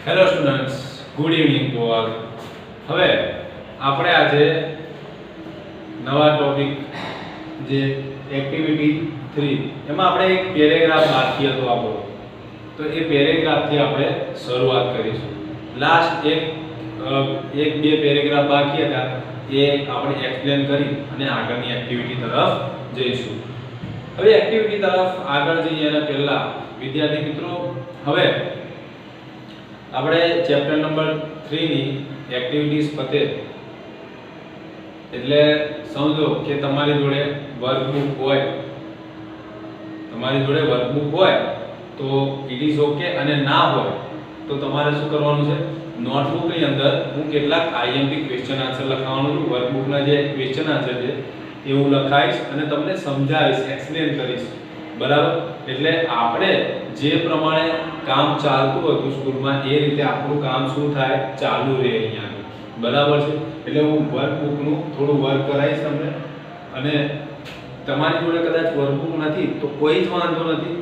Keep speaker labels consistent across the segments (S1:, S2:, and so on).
S1: Hello students, good evening to all. હવે આપણે આજે નવા ટોપિક જે એક્ટિવિટી 3 એમાં આપણે એક પેરેગ્રાફ બાકી હતો આપણો, તો એ પેરેગ્રાફથી આપણે શરૂઆત કરીશું. લાસ્ટ એક બે પેરેગ્રાફ બાકી હતા એ આપણે એક્સપ્લેન કરી અને આગળની એક્ટિવિટી તરફ જઈશું. હવે એક્ટિવિટી તરફ આગળ જઈએ એના પહેલા વિદ્યાર્થી મિત્રો, હવે આપણે ચેપ્ટર નંબર 3 ની એક્ટિવિટીઝ પતે એટલે સમજો કે તમારી જોડે વર્કબુક હોય, તો ઇટ ઇઝ ઓકે, અને ના હોય તો તમારે શું કરવાનું છે, નોટબુકની અંદર હું કેટલાક આઈએમપી ક્વેશ્ચન આન્સર લખવાનું છું. વર્કબુકના જે ક્વેશ્ચન આન્સર છે એ હું લખાઈશ અને તમને સમજાવીશ, એક્સપ્લેન કરીશ, બરાબર? એટલે આપણે જે પ્રમાણે કામ ચાલતું હતું સ્કૂલમાં એ રીતે આપણું કામ શું થાય, ચાલુ રહે અહીંયા, બરાબર છે? એટલે હું વર્કબુકનું થોડું વર્ક કરાવીશ તમને, અને તમારી જોડે કદાચ વર્કબુક નથી તો કોઈ જ વાંધો નથી,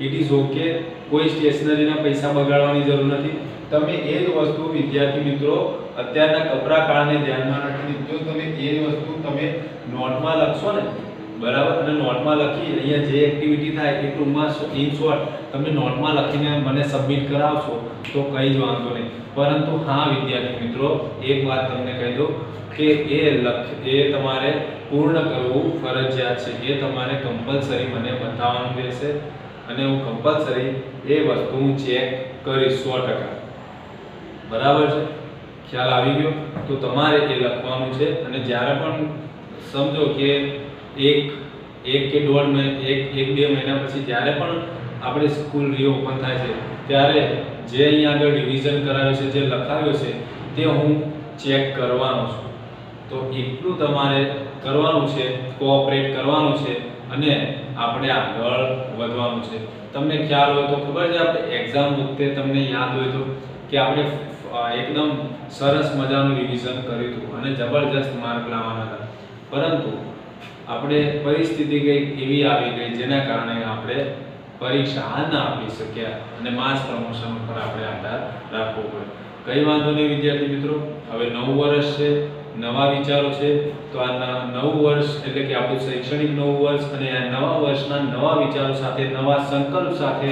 S1: ઇટ ઇઝ ઓકે. કોઈ સ્ટેશનરીના પૈસા બગાડવાની જરૂર નથી. તમે એ જ વસ્તુ વિદ્યાર્થી મિત્રો અત્યારના કપરા કાળને ધ્યાનમાં રાખીને જો તમે એ જ વસ્તુ તમે નોટમાં લખશો ને, બરાબર, અને નોટમાં લખી અહીંયા જે એક્ટિવિટી થાય એ ટૂંકમાં ઇન શોર્ટ તમે નોટમાં લખીને મને સબમિટ કરાવશો તો કંઈ જ વાંધો નહીં. પરંતુ હા વિદ્યાર્થી મિત્રો, એક વાત તમને કહી દઉં કે એ તમારે પૂર્ણ કરવું ફરજિયાત છે. એ તમારે કમ્પલસરી મને બતાવવાનું રહેશે અને હું કમ્પલસરી એ વસ્તુ હું ચેક કરીશ 100%. બરાબર છે? ખ્યાલ આવી ગયો? તો તમારે એ લખવાનું છે. અને જ્યારે પણ સમજો કે એક કે દોઢ મહિના, એક બે મહિના પછી જ્યારે પણ આપણે સ્કૂલ રીઓપન થાય છે ત્યારે જે અહીંયા આગળ રિવિઝન કરાવ્યું છે, જે લખાવ્યું છે તે હું ચેક કરવાનો છું. તો એટલું તમારે કરવાનું છે, કોઓપરેટ કરવાનું છે અને આપણે આગળ વધવાનું છે. તમને ખ્યાલ હોય તો ખબર છે, આપણે એક્ઝામ વખતે તમને યાદ હોય તો કે આપણે એકદમ સરસ મજાનું રિવિઝન કર્યું હતું અને જબરજસ્ત માર્ક લાવવાના હતા, પરંતુ આપણે પરિસ્થિતિ કંઈક એવી આવી ગઈ જેના કારણે આપણે પરીક્ષા ના આપી શક્યા અને માસ પ્રમોશન ઉપર આપણે આધાર રાખવો પડે. કઈ વાંધો નહીં વિદ્યાર્થી મિત્રો, હવે નવું વર્ષ છે, નવા વિચારો છે, તો આ નવું વર્ષ એટલે કે આપણું શૈક્ષણિક નવું વર્ષ, અને આ નવા વર્ષના નવા વિચારો સાથે, નવા સંકલ્પ સાથે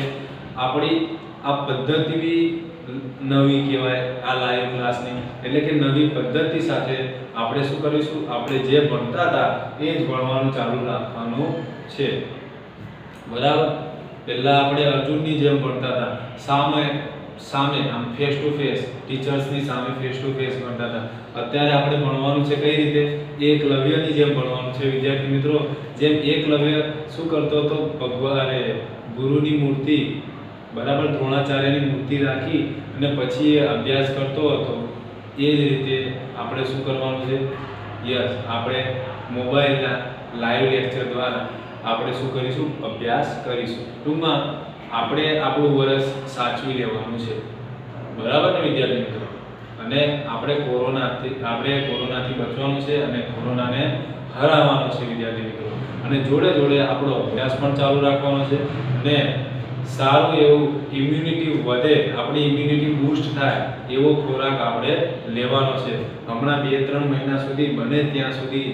S1: આપણી આ પદ્ધતિ નવી કહેવાય, આ લાઈવ ક્લાસની, એટલે કે નવી પદ્ધતિ સાથે આપણે શું કરીશું, આપણે જે ભણતા હતા એ જ ભણવાનું ચાલુ રાખવાનું છે, બરાબર? પહેલા આપણે અર્જુનની જેમ ભણતા હતા, સામે આમ ફેસ ટુ ફેસ, ટીચર્સની સામે ફેસ ટુ ફેસ ભણતા હતા. અત્યારે આપણે ભણવાનું છે કઈ રીતે, એકલવ્યની જેમ ભણવાનું છે વિદ્યાર્થી મિત્રો. જેમ એકલવ્ય શું કરતો હતો, ભગવાને ગુરુની મૂર્તિ, બરાબર, દ્રોણાચાર્યની મૂર્તિ રાખી અને પછી એ અભ્યાસ કરતો હતો, એ જ રીતે આપણે શું કરવાનું છે, યસ, આપણે મોબાઈલના લાઈવ લેક્ચર દ્વારા આપણે શું કરીશું, અભ્યાસ કરીશું. ટૂંકમાં આપણે આપણું વર્ષ સાચવી લેવાનું છે, બરાબર ને વિદ્યાર્થી મિત્રો? અને આપણે કોરોનાથી બચવાનું છે અને કોરોનાને હરાવવાનો છે વિદ્યાર્થી મિત્રો. અને જોડે જોડે આપણો અભ્યાસ પણ ચાલુ રાખવાનો છે અને સારું એવું ઇમ્યુનિટી વધે, આપણી ઇમ્યુનિટી બૂસ્ટ થાય એવો ખોરાક આપણે લેવાનો છે. હમણાં 2-3 મહિના સુધી બને ત્યાં સુધી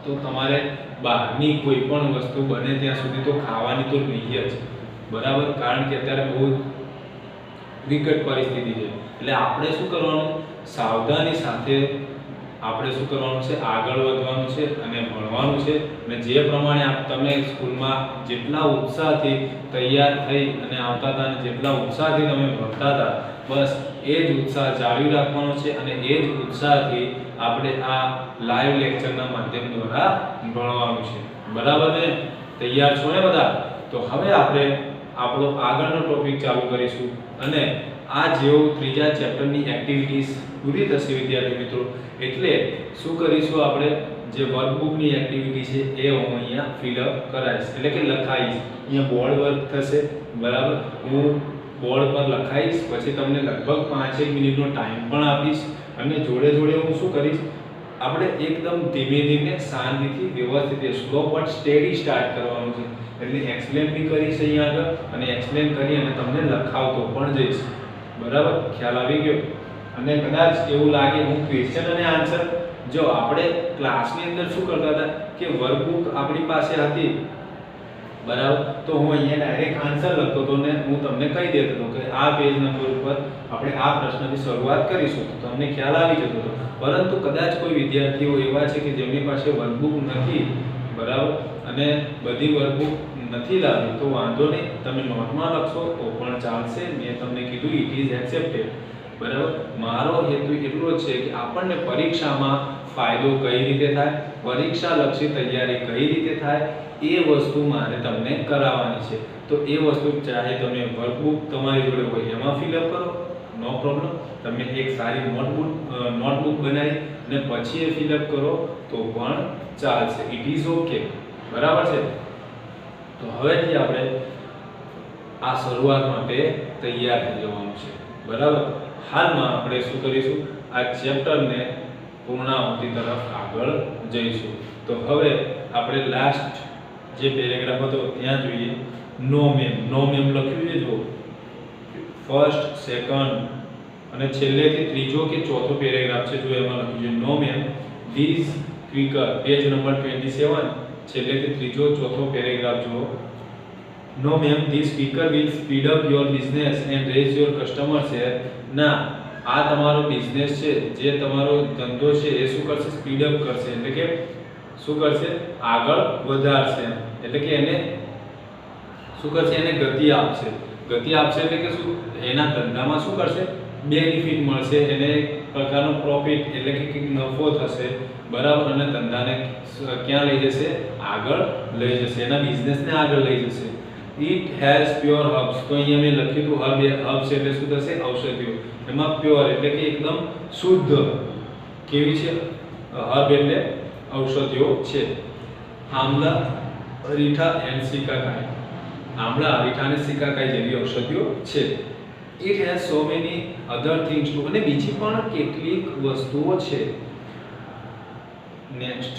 S1: તો તમારે બહારની કોઈ પણ વસ્તુ બને ત્યાં સુધી તો ખાવાની તો નહીં જ, બરાબર? કારણ કે અત્યારે બહુ વિકટ પરિસ્થિતિ છે. એટલે આપણે શું કરવાનું, સાવધાની સાથે આપણે શું કરવાનું છે, આગળ વધવાનું છે અને ભણવાનું છે. અને જે પ્રમાણે તમે સ્કૂલમાં જેટલા ઉત્સાહથી તૈયાર થઈ અને આવતા હતા અને જેટલા ઉત્સાહથી તમે ભણતા હતા, બસ એ જ ઉત્સાહ જાળવી રાખવાનો છે અને એ જ ઉત્સાહથી આપણે આ લાઈવ લેક્ચરના માધ્યમ દ્વારા ભણવાનું છે, બરાબર ને? તૈયાર છો ને બધા? તો હવે આપણે આપણો આગળનો ટોપિક ચાલુ કરીશું અને આ જેવું ત્રીજા ચેપ્ટરની એક્ટિવિટીઝ પૂરી થશે વિદ્યાર્થી મિત્રો, એટલે શું કરીશું, આપણે જે વર્કબુકની એક્ટિવિટી છે એ હું અહીંયા ફિલઅપ કરાવીશ, એટલે કે લખાઈશ. અહીંયા બોર્ડ વર્ક થશે, બરાબર? હું બોર્ડ પર લખાઈશ, પછી તમને લગભગ 5-1 મિનિટનો ટાઈમ પણ આપીશ અને જોડે જોડે હું શું કરીશ, આપણે એકદમ ધીમે ધીમે શાંતિથી વ્યવસ્થિત સ્લો બટ સ્ટેડી સ્ટાર્ટ કરવાનું છે. એટલે એક્સપ્લેન બી કરીશ અહીંયા આગળ અને એક્સપ્લેન કરી અને તમને લખાવતો પણ જઈશ. બરાબર, ખ્યાલ આવી ગયો? અને કદાચ એવું લાગે હું ક્વેશ્ચન અને આન્સર, જો આપણે ક્લાસની અંદર શું કરતા હતા કે વર્કબુક આપણી પાસે હતી, બરાબર, તો હું અહીંયા ડાયરેક્ટ આન્સર લખતો હતો ને હું તમને કહી દેતો હતો કે આ પેજ નંબર ઉપર આપણે આ પ્રશ્નથી શરૂઆત કરીશું, તો તમને ખ્યાલ આવી જતો હતો. પરંતુ કદાચ કોઈ વિદ્યાર્થીઓ એવા છે કે જેમની પાસે વર્કબુક નથી, બરાબર, અને બધી વર્કબુક નથી લાવી, તો વાંધો નહીં, તમે નોટમાં લખશો તો પણ ચાલશે. મેં તમને કીધું ઇટ ઇઝ એક્સેપ્ટેડ, બરાબર. મારો હેતુ એટલો જ છે કે આપણને પરીક્ષામાં ફાયદો કઈ રીતે થાય, પરીક્ષાલક્ષી તૈયારી કઈ રીતે થાય, એ વસ્તુ મારે તમને કરાવવાની છે. તો એ વસ્તુ ચાહે તમે વર્કબુક તમારી જોડે હોય એમાં ફિલઅપ કરો, નો પ્રોબ્લેમ. તમે એક સારી નોટબુક બનાવી અને પછી એ ફિલઅપ કરો તો પણ ચાલશે. ઇટ ઇઝ ઓકે, બરાબર છે. તો હવેથી આપણે આ શરૂઆત માટે તૈયાર થઈ જવાનું છે, બરાબર. હાલમાં આપણે શું કરીશું, આ ચેપ્ટરને પૂર્ણાહુતિ તરફ આગળ જઈશું. તો હવે આપણે લાસ્ટ જે પેરેગ્રાફ હતો ત્યાં જોઈએ. નો મેમ, નો મેમ લખ્યું છે, જો ફર્સ્ટ, સેકન્ડ અને છેલ્લેથી ત્રીજો કે ચોથો પેરેગ્રાફ છે, જો એમાં લખ્યું છે no ma'am this quicker, page number 27, છેલ્લેથી ત્રીજો ચોથો પેરેગ્રાફ જુઓ. No ma'am this speaker will speed up your business and raise your customer share. ના, આ તમારો બિઝનેસ છે, જે તમારો ધંધો છે એ શું કરશે, સ્પીડ અપ કરશે, એટલે કે શું કરશે, આગળ વધારશે, એટલે કે એને શું કરશે, એને ગતિ આપશે. ગતિ આપશે એટલે કે શું, એના ધંધામાં શું કરશે, બેનિફિટ મળશે, એને એક પ્રકારનો પ્રોફિટ એટલે કે કંઈક નફો થશે, બરાબર. અને ધંધાને ક્યાં લઈ જશે, આગળ લઈ જશે, એના બિઝનેસને આગળ લઈ જશે. ઇટ હેઝ પ્યોર હર્બ્સ, તો અહીંયા મેં લખ્યું હતું હર્બ્સ એટલે શું થશે, ઔષધિઓ. એમાં પ્યોર એટલે કે એકદમ શુદ્ધ, કેવી છે, હર્બ એટલે ઔષધિઓ છે. આમલા, અરીઠા એન્ડ સિકાકાઈ, આમલા, અરીઠા અને સિકાકાઈ જેવી ઔષધિઓ છે. It has so many other things to, અને બીજી પણ કેટલીક વસ્તુઓ છે. Next,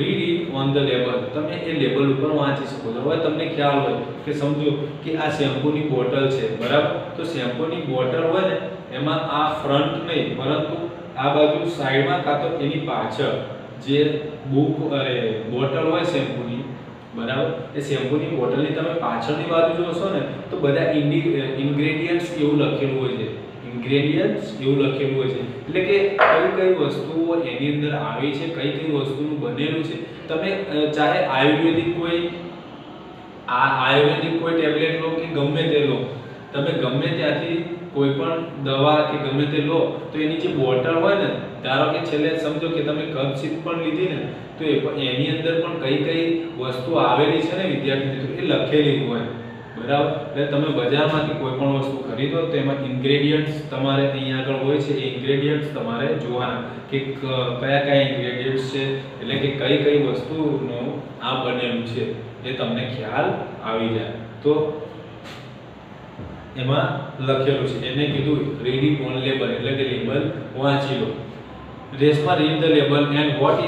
S1: read it on the label, તમે એ લેબલ ઉપર વાંચી શકો છો. હવે તમને ખ્યાલ હોય કે સમજો કે આ શેમ્પૂની બોટલ છે, બરાબર. તો શેમ્પૂની બોટલ હોય ને એમાં આ ફ્રન્ટ નહીં પરંતુ આ બાજુ સાઈડમાં કાં તો એની પાછળ જે બોટલ હોય શેમ્પૂની, બરાબર, એ શેમ્પૂની બોટલની તમે પાછળની બાજુ જોશો ને તો બધા ઇન્ગ્રેડિયન્ટ્સ એવું લખેલું હોય છે, ઇન્ગ્રેડિયન્ટ્સ એવું લખેલું હોય છે, એટલે કે કઈ કઈ વસ્તુઓ એની અંદર આવી છે, કઈ કઈ વસ્તુનું બનેલું છે. તમે ચાહે આયુર્વેદિક કોઈ ટેબ્લેટ લો કે ગમે તે લો, તમે ગમે ત્યાંથી કોઈ પણ દવા કે ગમે તે લો તો એની જે બોટલ હોય ને, ધારો કે છેલ્લે સમજો કે તમે કપ સીપ પણ લીધી ને, તો એની અંદર પણ કઈ કઈ વસ્તુ આવેલી છે ને વિદ્યાર્થી મિત્રો, એ લખેલી હોય, બરાબર. એટલે તમે બજારમાંથી કોઈ પણ વસ્તુ ખરીદો તો એમાં ઇન્ગ્રેડિયન્ટ્સ તમારે અહીંયા આગળ હોય છે, એ ઇન્ગ્રેડિયન્ટ્સ તમારે જોવાના કે કયા કયા ઇન્ગ્રેડિયન્ટ્સ છે, એટલે કે કઈ કઈ વસ્તુનું આ બનેલું છે, એ તમને ખ્યાલ આવી જાય. તો એમાં લખેલું છે, એને કીધું રીડ ઇટ ઓન લેબલ, એટલે કે લેબલ વાંચી લો. Reshma read the label and what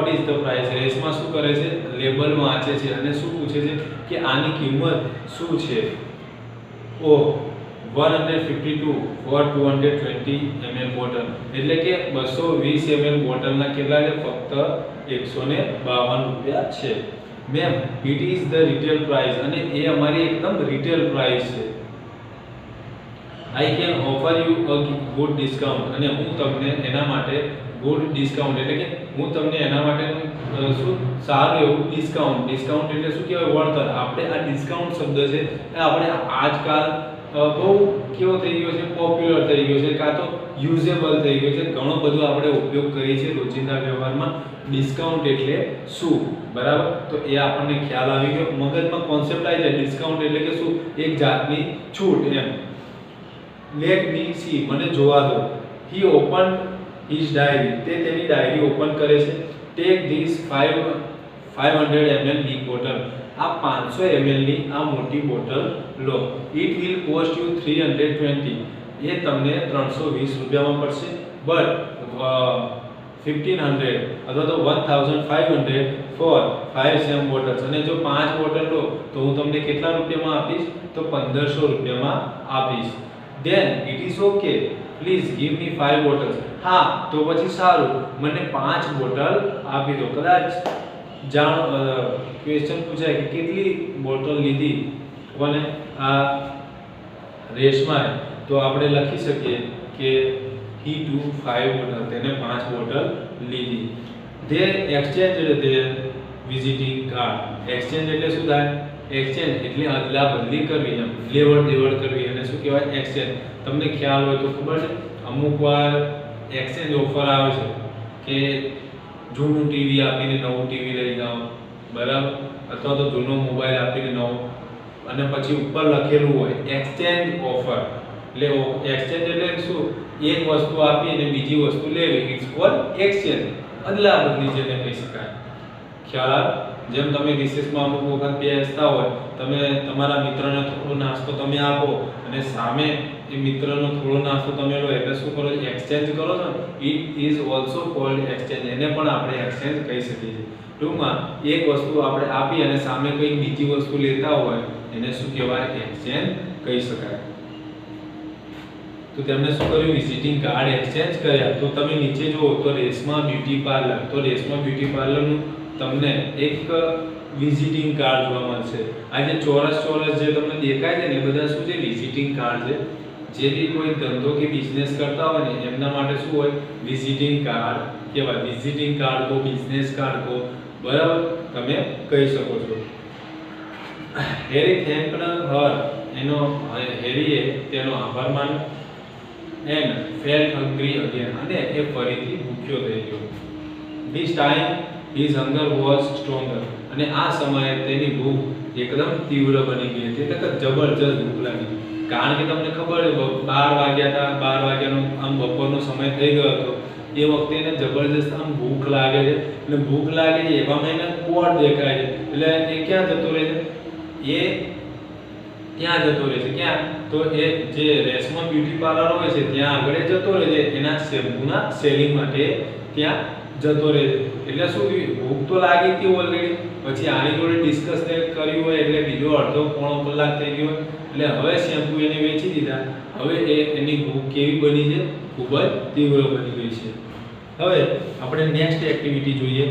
S1: is the price. Reshma શું કરે છે, લેબલ વાંચે છે અને શું પૂછે છે કે આની કિંમત શું છે. ઓ 152 for 220 ml બોટલ, એટલે કે 220 ml બોટલના કેટલા છે, ફક્ત 152 રૂપિયા છે. Ma'am it is the retail price, અને એ અમારી એકદમ રિટેલ પ્રાઇસ છે. I can offer you a good discount, અને હું તમને એના માટે ગુડ ડિસ્કાઉન્ટ એટલે કે હું તમને એના માટે શું સારું એવું ડિસ્કાઉન્ટ એટલે શું કહેવાય, વળતર. આપણે આ ડિસ્કાઉન્ટ શબ્દ છે એ આપણે આજકાલ બહુ કેવો થઈ ગયો છે, પોપ્યુલર થઈ ગયો છે, કાં તો યુઝેબલ થઈ ગયો છે, ઘણો બધો આપણે ઉપયોગ કરીએ છીએ રોજિંદા વ્યવહારમાં. ડિસ્કાઉન્ટ એટલે શું, બરાબર. તો એ આપણને ખ્યાલ આવી ગયો, મગજમાં કોન્સેપ્ટ આવી જાય. ડિસ્કાઉન્ટ એટલે કે શું, એક જાતની છૂટ એમ. લેટ મી સી, મને જોવા દો. હી ઓપન હિઝ ડાયરી, તે તેની ડાયરી ઓપન કરે છે. Take this 500 ml big bottle, આ 500 ml ની આ મોટી બોટલ લો. ઇટ વિલ કોસ્ટ યુ 320, એ તમને 320 રૂપિયામાં પડશે. બટ 1500 અથવા તો 1500 ફોર 5 સેમ બોટલ્સ, અને જો 5 બોટલ લો તો હું તમને કેટલા રૂપિયામાં આપીશ, તો 1500 રૂપિયામાં આપીશ. then it is okay, please give me 5 bottles. હા તો પછી સારું, મને 5 બોટલ આપી દો. કદાચ ક્વેશ્ચન પૂછાય કે કેટલી બોટલ લીધી કોને આ રેશમાએ, તો આપણે લખી શકીએ કે he took 5 બોટલ, તેને 5 બોટલ લીધી. they exchanged their visiting card. exchange એટલે શું થાય? exchange એટલે અદલા બદલી કરવી, એમ લેવડ દેવડ કરવી, અને શું કહેવાય? exchange. તમને ખ્યાલ હોય તો ખબર છે, અમુક વાર exchange ઓફર આવે છે કે જૂનું ટીવી આપીને નવું ટીવી લઈ જાઓ, બરાબર, અથવા તો જૂનો મોબાઈલ આપીને નવો, અને પછી ઉપર લખેલું હોય exchange offer. એટલે exchange એટલે શું? એક વસ્તુ આપી અને બીજી વસ્તુ લેવી, ઇટ્સ કોલ્ડ exchange. અદલા બદલી જેને કહી શકાય. ખ્યાલ? જેમ તમે રિસેસમાં અમુક વખત બેસતા હોય, તમે તમારા મિત્રને થોડો નાસ્તો તમે આપો અને સામે એ મિત્રનો થોડો નાસ્તો તમે લો, એટલે શું કરો? એક્સચેન્જ કરો છો. It is also cold exchange. એને પણ આપણે એક્સચેન્જ કહી શકીએ છીએ. ટૂંકમાં એક વસ્તુ આપણે આપી અને સામે કંઈ બીજી વસ્તુ લેતા હોય, એને શું કહેવાય? એક્સચેન્જ કહી શકાય. તો તેમણે શું કર્યું? વિઝિટિંગ કાર્ડ એક્સચેન્જ કર્યા. તો તમે નીચે જુઓ તો રેશમા બ્યુટી પાર્લર, તો રેશમા બ્યુટી પાર્લરનું તમને એક વિઝિટિંગ કાર્ડ જોવા મળશે. આ જે ચોરસ જે તમને દેખાય છે ને, એ બધા શું છે? વિઝિટિંગ કાર્ડ છે. જે બી કોઈ ધંધો કે બિઝનેસ કરતા હોય ને, એમના માટે શું હોય? વિઝિટિંગ કાર્ડ કહેવાય. વિઝિટિંગ કાર્ડ કો, બિઝનેસ કાર્ડ કો, બરાબર, તમે કહી શકો છો. હેરી થેન્ક્ડ હર, હેરીએ તેનો આભાર માન્યો. એન્ડ ફેલ્ટ હંગ્રી અગેન, અને એ ફરીથી ભૂખ્યો થઈ ગયો. This time his hunger was stronger, અને આ સમયે તેની ભૂખ એકદમ તીવ્ર બની ગઈ હતી, એટલે કે જબરજસ્ત ભૂખ લાગી. કારણ કે તમને ખબર છે 12 વાગ્યા હતા, 12 વાગ્યાનો આમ બપોરનો સમય થઈ ગયો હતો. એ વખતે એને જબરજસ્ત આમ ભૂખ લાગે છે, એટલે ભૂખ લાગે છે એવામાં એને કોડ દેખાય છે, એટલે એ ક્યાં જતો રહે છે? એ ત્યાં જતો રહે છે. ક્યાં? તો એ જે રેશમા બ્યુટી પાર્લર હોય છે ત્યાં આગળ જતો રહે છે, એના શેમ્પૂના સેલિંગ માટે ત્યાં જતો રહે છે. એટલે શું થયું? ભૂખ તો લાગી હતી ઓલરેડી, પછી આની જોડે ડિસ્કસ કર્યું હોય એટલે બીજો અડધો પોણો કલાક થઈ ગયો, એટલે હવે શેમ્પૂ એને વેચી દીધા. હવે એની ભૂખ કેવી બની છે? ખૂબ જ તીવ્ર બની ગઈ છે. હવે આપણે નેક્સ્ટ એક્ટિવિટી જોઈએ.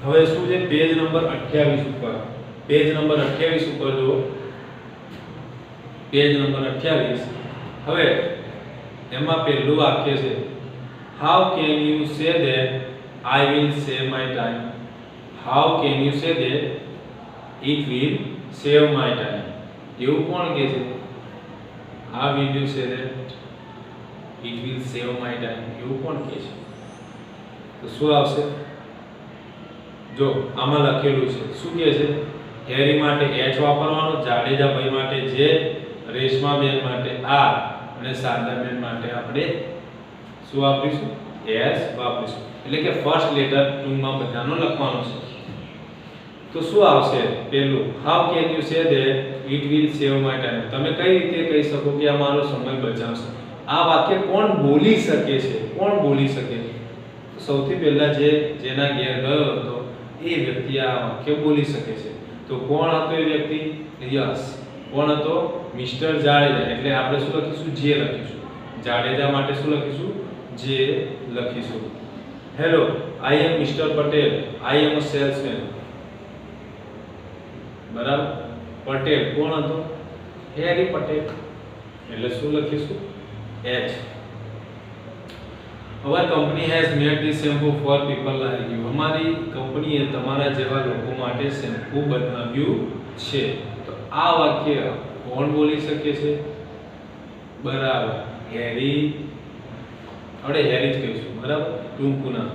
S1: હવે શું છે? પેજ નંબર 28 ઉપર, પેજ નંબર 28 ઉપર જો, પેજ નંબર 28. હવે એમાં પહેલું વાક્ય છે, how can you say that I will save my time? how can you say that it will save my time? એવું કોણ કહે છે? how will you say that it will save my time? એવું કોણ કહે છે? તો શું આવશે? જો આમાં લખેલું છે, શું કહે છે? હેરી માટે H વાપરવાનો, જાડેજા ભાઈ માટે J, રેશમા બેન માટે R, અને શારદા બેન માટે આપણે શું વાપરીશું? S વાપરીશું. એટલે કે ફર્સ્ટ લેટર ટૂંકમાં બધાનો લખવાનો છે. તો શું આવશે? પહેલું, how can you say that it will save my time? તમે કઈ રીતે કહી શકો કે આ મારો સમય બચાવશે? આ વાક્ય કોણ બોલી શકે છે? કોણ બોલી શકે? સૌથી પહેલા જેના ઘેર ગયો હતો એ વ્યક્તિ આ વાક્ય બોલી શકે છે. તો કોણ હતો એ વ્યક્તિ? યસ, કોણ હતો? મિસ્ટર જાડેજા. એટલે આપણે શું લખીશું? જે લખીશું. જાડેજા માટે શું લખીશું? જે લખીશું. હેલો, આઈ એમ મિસ્ટર પટેલ, આઈ એમ અ સેલ્સમેન. બરાબર. પટેલ કોણ હતો? હેરી પટેલ. એટલે શું લખીશું? H. Our company has made this shampoo for people like you. हमारी કંપનીએ તમારા જેવા લોકો માટે શેમ્પૂ બનાવ્યું છે. તો આ વાક્ય કોણ બોલી શકે છે? બરાબર, હેરી. આપણે હેરી જ કહીશું, બરાબર, ટૂંકું નામ.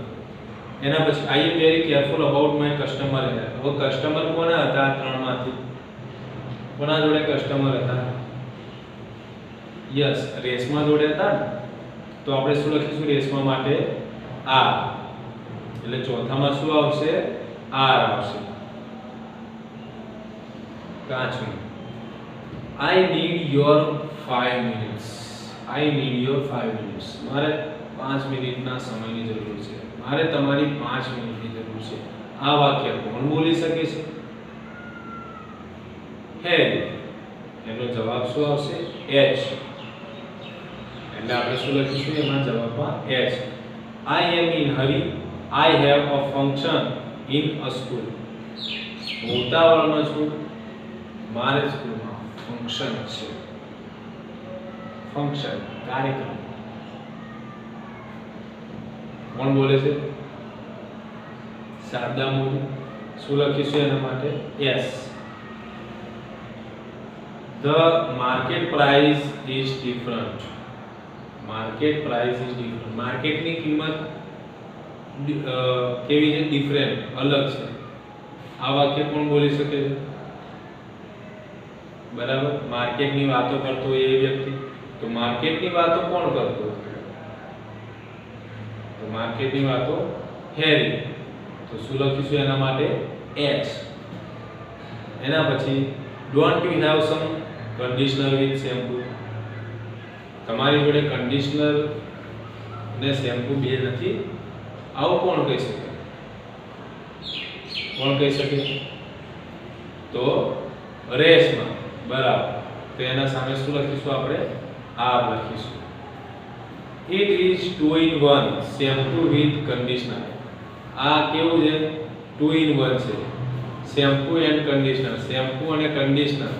S1: એના પછી I am very careful about my customer. હવે કસ્ટમર કોના હતા? આ ત્રણમાંથી કોના જોડે કસ્ટમર હતા? યસ, રેશમા જોડે હતા ને. તો આપણે શું લખીશું? રેશમા માટે R. એટલે ચોથામાં શું આવશે? R આવશે. પાંચમું, I need your 5 minutes. I need your 5 minutes. મારે 5 મિનિટના સમયની જરૂર છે. મારે તમારી 5 મિનિટની જરૂર છે. આ વાક્ય કોણ બોલી શકે છે? હેરી. એનો જવાબ શું આવશે? H. એટલે આપણે શું લખીશું એમાં જવાબમાં H. I am in hurry. I have a function in a school. હું ઉતાવળમાં છું, મારે સ્કૂલમાં ફંક્શન છે. ફંક્શન કાર્યક્રમ. કોણ બોલે છે? શારદા મોદી. શું લખીશું એના માટે? S. The market price is different. Market price is different. માર્કેટની કિંમત કેવી છે? ડિફરન્ટ, અલગ છે. આ વાક્ય કોણ બોલી શકે છે? બરાબર, માર્કેટની વાતો કરતો એ વ્યક્તિ. તો માર્કેટની વાતો કોણ કરતો? તો માર્કેટની વાતો હેરી. તો શું લખીશું એના માટે? H. એના પછી don't you have sum conditioner with shampoo. તમારી જોડે કન્ડિશનર ને શેમ્પુ બે નથી? આવું કોણ કહી શકે? કોણ કહી શકે? તો રેશમા. બરાબર. તો એના સામે શું લખીશું આપણે? આ લખીશું. It is 2 in 1 shampoo with conditioner. આ કેવું છે? 2 in 1 છે. Shampoo and conditioner. શેમ્પુ અને કન્ડિશનર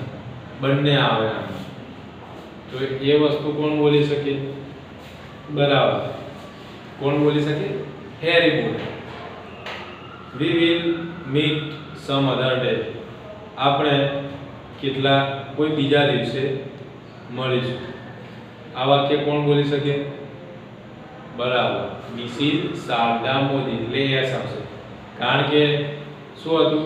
S1: બંને આવે આમાં. તો એ વસ્તુ કોણ બોલી શકે? બરાબર. કોણ બોલી શકે? હેરી બોલે. We will meet some other day. આપણે કોઈ બીજા દિવસે મળીશું. આ વાક્ય કોણ બોલી શકે? બરાબર, મિસિસ શારદા મોદી. એટલે એસ આવશે. કારણ કે શું હતું?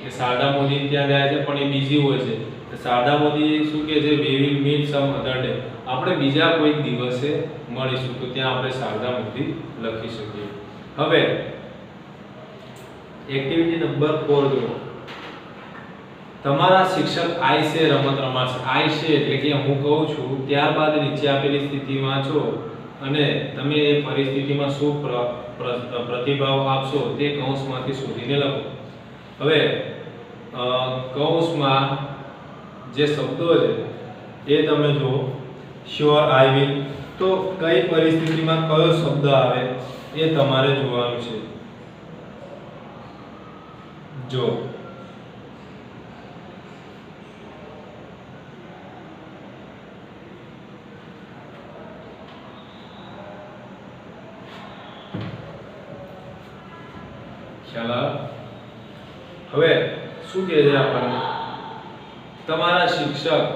S1: એ શારદા મોદી ત્યાં જાય છે પણ એ બીઝી હોય છે. તો શારદા મોદી શું કહે છે? we will meet some other day. આપણે બીજા કોઈ દિવસે મળીશું. તો ત્યાં આપણે શારદા મોદી લખી શકીએ. હવે એક્ટિવિટી નંબર 4 જો. તમારા શિક્ષક આઈ સે રમત રમાડશે. આઈ સે એટલે કે હું કહું છું, ત્યારબાદ નીચે આપેલી સ્થિતિમાં છો અને તમે એ પરિસ્થિતિમાં શું પ્રતિભાવ આપશો તે કૌંસમાંથી શોધીને લખો. હવે કૌંસમાં જે શબ્દો છે એ તમે જો શ્યોર, આઈ વિલ. તો કઈ પરિસ્થિતિમાં કયો શબ્દ આવે એ તમારે જોવાનું છે. જો હવે શું કહે છે આપણને? તમારા શિક્ષક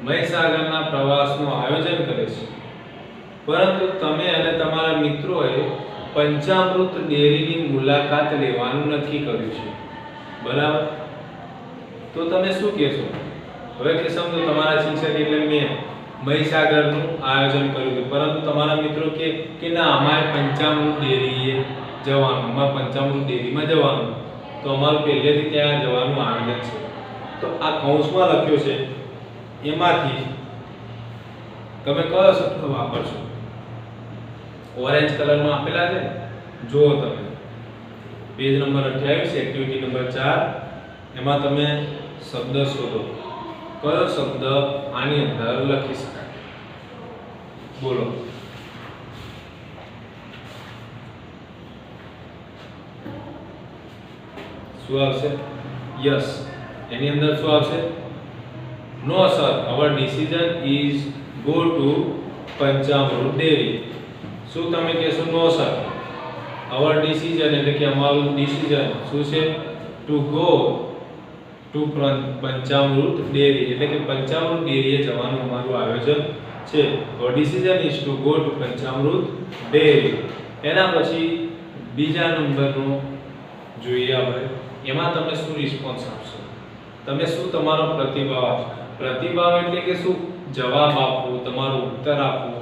S1: મહીસાગરના પ્રવાસનું આયોજન કરે છે, પરંતુ તમે અને તમારા મિત્રોએ પંચામૃત ડેરીની મુલાકાત લેવાનું નક્કી કર્યું છે. બરાબર. તો તમે શું કહેશો? હવે કે સમજો તમારા શિક્ષક એટલે મેં મહીસાગરનું આયોજન કર્યું છે, પરંતુ તમારા મિત્રો કે ના અમારે પંચામૃત ડેરીએ જવાનું, અમારે પંચામૃત ડેરીમાં જવાનું, તો અમારું પહેલેથી ત્યાં જવાનું આયોજન છે. તો આ કૌંસમાં લખ્યો છે એમાંથી તમે કયો શબ્દ વાપરશો? ઓરેન્જ કલરમાં આપેલા છે, જુઓ તમે પેજ નંબર 28 એક્ટિવિટી નંબર 4. એમાં તમે શબ્દ શોધો. કયો શબ્દ આની અંદર લખી શકાય? બોલો. શું આવશે? યસ. એની અંદર શું આવશે? No sir, our decision is go to Panchamrut dairy. શું તમે કહેશો? નો સર, our decision એટલે કે અમારું ડિસિઝન શું છે? To go to Panchamrut dairy એટલે કે પંચામૃત ડેરીએ જવાનું અમારું આયોજન છે. our decision is to go to Panchamrut dairy. એના પછી બીજા નંબરનો જોઈએ આપણે. એમાં તમે શું રિસ્પોન્સ આપશો? તમે શું તમારો પ્રતિભાવ આપશો? પ્રતિભાવ એટલે કે શું? જવાબ આપવો, તમારો ઉત્તર આપવો,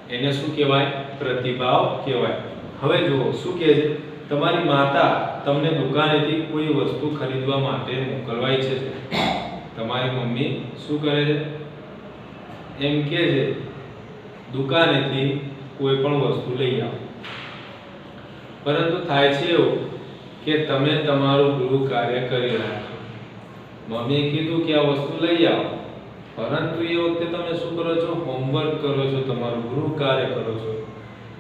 S1: એને શું કહેવાય? પ્રતિભાવ કહેવાય. હવે જુઓ શું કહે છે? તમારી માતા તમને દુકાનેથી કોઈ વસ્તુ ખરીદવા માટે મોકલવા ઈચ્છે છે. તમારી મમ્મી શું કરે છે? એમ કહે છે દુકાનેથી કોઈ પણ વસ્તુ લઈ આવો. પરંતુ થાય છે એવું કે તમે તમારું ગૃહ કાર્ય કરી રહ્યા છો. મમ્મીએ કીધું કે આ વસ્તુ લઈ આવો, પરંતુ એ વખતે તમે શું કરો છો? હોમવર્ક કરો છો, તમારું ગૃહ કાર્ય કરો છો.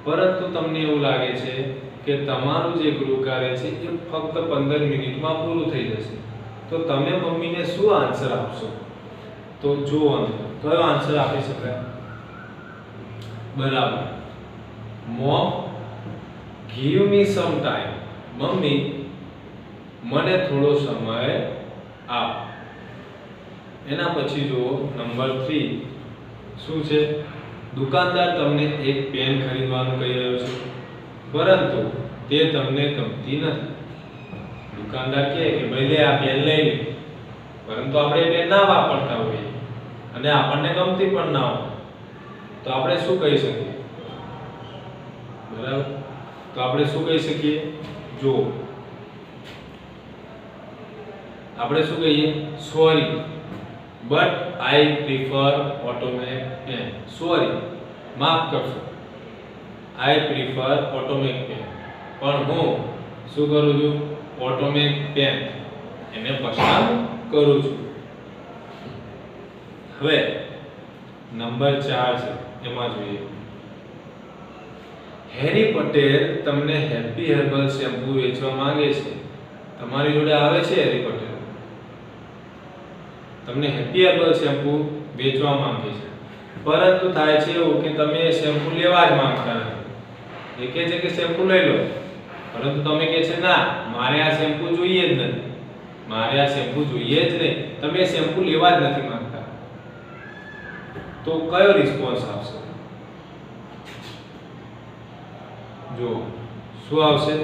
S1: પરંતુ તમને એવું લાગે છે કે તમારું જે ગૃહ કાર્ય છે એ ફક્ત 15 મિનિટમાં પૂરું થઈ જશે. તો તમે મમ્મીને શું આન્સર આપશો? તો જુઓ કયો આન્સર આપી શકાય? બરાબર, mom give me some time. Mummy મને થોડો સમય આપ. એના પછી જુઓ નંબર 3 શું છે? દુકાનદાર તમને એક પેન ખરીદવાનું કહી રહ્યો છે, પરંતુ તે તમને ગમતી નથી. દુકાનદાર કહે કે ભાઈ લે આ પેન લઈ લે, પરંતુ આપણે પેન ના વાપરતા હોઈએ અને આપણને ગમતી પણ ના હોય, તો આપણે શું કહી શકીએ? બરાબર, તો આપણે શું કહી શકીએ? જો આપણે શું કહીએ? Sorry but I prefer automatic pen. Sorry, માફ કરશો, આઈ પ્રિફર ઓટોમેટિક પેન, પણ હું શું કરું છું? ઓટોમેટિક પેન એને પસંદ કરું છું. હવે નંબર 4 છે, એમાં જોઈએ. હેરી પટેલ તમને હેપી હર્બલ શેમ્પૂ વેચવા માંગે છે. તમારી જોડે આવે છે હેરી પટેલ, તમને હેપી હર્બલ શેમ્પૂ વેચવા માંગે છે, પરંતુ થાય છે એવું કે તમે એ શેમ્પૂ લેવા જ માંગતા નથી. એ કહે છે કે શેમ્પૂ લઈ લો, પરંતુ તમે કહે છે ના, મારે આ શેમ્પૂ જોઈએ જ નથી, મારે આ શેમ્પૂ જોઈએ જ નહીં. તમે એ શેમ્પૂ લેવા જ નથી માંગતા. તો કયો રિસ્પોન્સ આવશે? જો શું આવશે?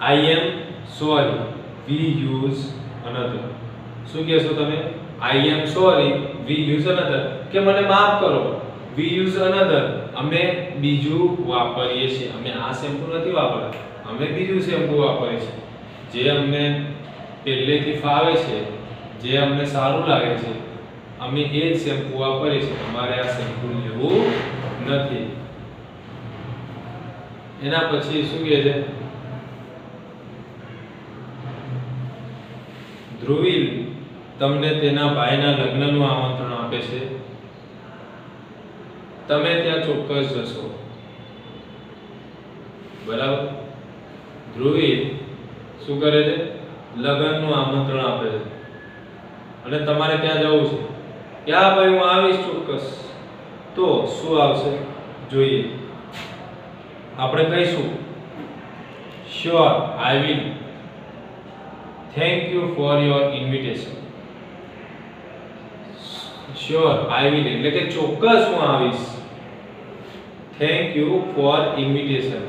S1: I am sorry, we use another. શું કહેશો તમે? I am sorry, we use another, કે મને માફ કરો, વી યુઝ અનધર, અમે બીજું વાપરીએ છીએ. અમે આ શેમ્પૂ નથી વાપરતા, અમે બીજું શેમ્પૂ વાપરીએ છીએ, જે અમને પહેલેથી ફાવે છે, જે અમને સારું લાગે છે, અમે એ જ શેમ્પૂ વાપરીએ છીએ. અમારે આ શેમ્પૂ લેવું નથી. એના પછી શું કહે છે? ધ્રુવીલ તમને તેના ભાઈના લગ્નનું આમંત્રણ આપે છે. તમે ત્યાં ચોક્કસ જશો. બરાબર, ધ્રુવીલ શું કરે છે? લગ્નનું આમંત્રણ આપે છે અને તમારે ત્યાં જવું છે. ક્યાં ભાઈ હું આવીશ ચોક્કસ. તો શું આવશે જોઈએ? આપણે કહીશું sure I will, thank you for your invitation. Sure I will એટલે કે ચોક્કસ હું આવીશ. થેન્ક યુ ફોર ઇન્વિટેશન,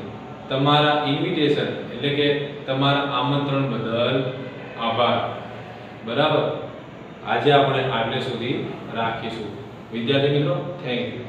S1: તમારા ઇન્વિટેશન એટલે કે તમારા આમંત્રણ બદલ આભાર. બરાબર, આજે આપણે આટલે સુધી રાખીશું. વિદ્યાર્થી મિત્રો, થેન્ક યુ.